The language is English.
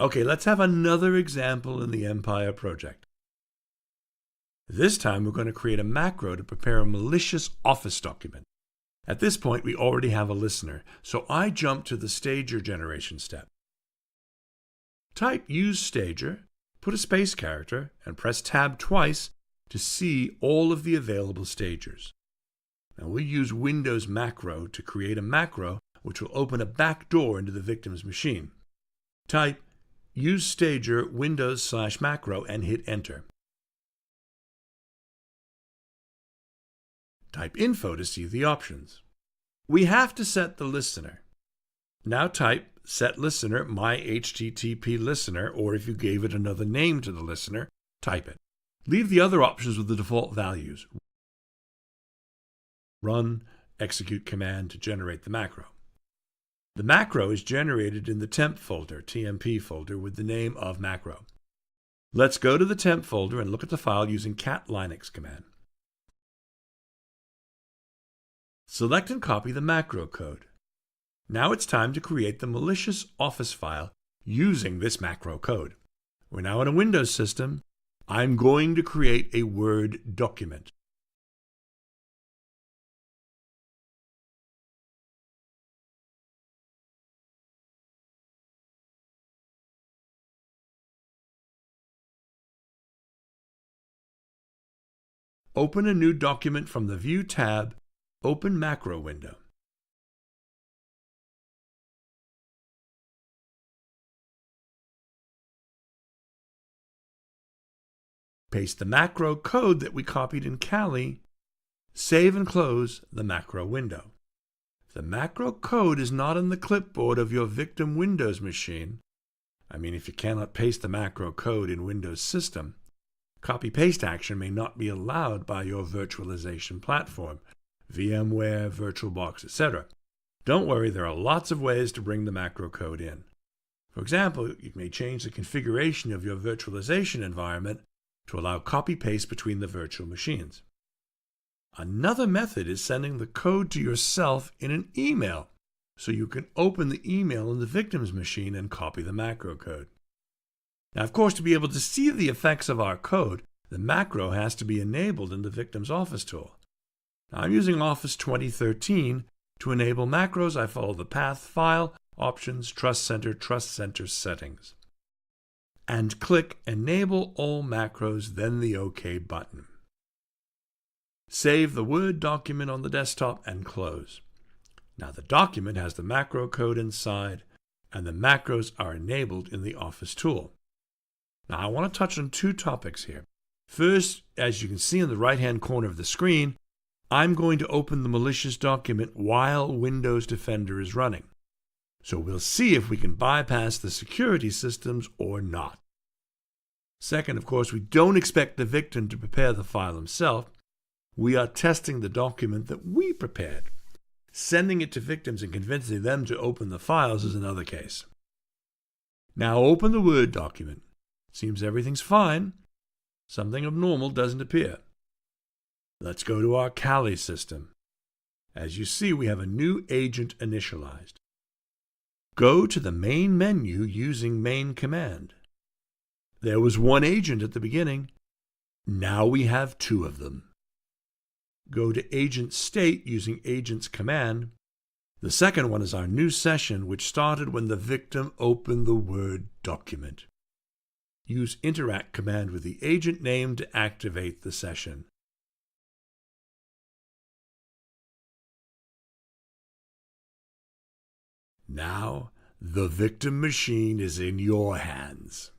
Okay, let's have another example in the Empire project. This time we're going to create a macro to prepare a malicious Office document. At this point, we already have a listener, so I jump to the Stager generation step. Type use Stager, put a space character, and press Tab twice to see all of the available stagers. Now we'll use Windows macro to create a macro which will open a back door into the victim's machine. Type use Stager Windows/macro and hit Enter. Type info to see the options. We have to set the listener. Now type set listener my HTTP listener, or if you gave it another name to the listener, type it. Leave the other options with the default values. Run execute command to generate the macro. The macro is generated in the temp folder, TMP folder, with the name of macro. Let's go to the temp folder and look at the file using cat linux command. Select and copy the macro code. Now it's time to create the malicious Office file using this macro code. We're now in a Windows system. I'm going to create a Word document. Open a new document from the View tab. Open Macro window. Paste the macro code that we copied in Kali. Save and close the macro window. If the macro code is not in the clipboard of your victim Windows machine, if you cannot paste the macro code in Windows system, copy-paste action may not be allowed by your virtualization platform, VMware, VirtualBox, etc. Don't worry, there are lots of ways to bring the macro code in. For example, you may change the configuration of your virtualization environment to allow copy-paste between the virtual machines. Another method is sending the code to yourself in an email, so you can open the email in the victim's machine and copy the macro code. Now, of course, to be able to see the effects of our code, the macro has to be enabled in the victim's Office tool. Now, I'm using Office 2013. To enable macros, I follow the path File, Options, Trust Center settings. And click Enable All Macros, then the OK button. Save the Word document on the desktop and close. Now the document has the macro code inside, and the macros are enabled in the Office tool. Now I want to touch on two topics here. First, as you can see in the right-hand corner of the screen, I'm going to open the malicious document while Windows Defender is running. So we'll see if we can bypass the security systems or not. Second, of course, we don't expect the victim to prepare the file himself. We are testing the document that we prepared. Sending it to victims and convincing them to open the files is another case. Now open the Word document. Seems everything's fine. Something abnormal doesn't appear. Let's go to our Kali system. As you see, we have a new agent initialized. Go to the main menu using main command. There was one agent at the beginning. Now we have two of them. Go to agent state using agent's command. The second one is our new session, which started when the victim opened the Word document. Use interact command with the agent name to activate the session. Now, the victim machine is in your hands.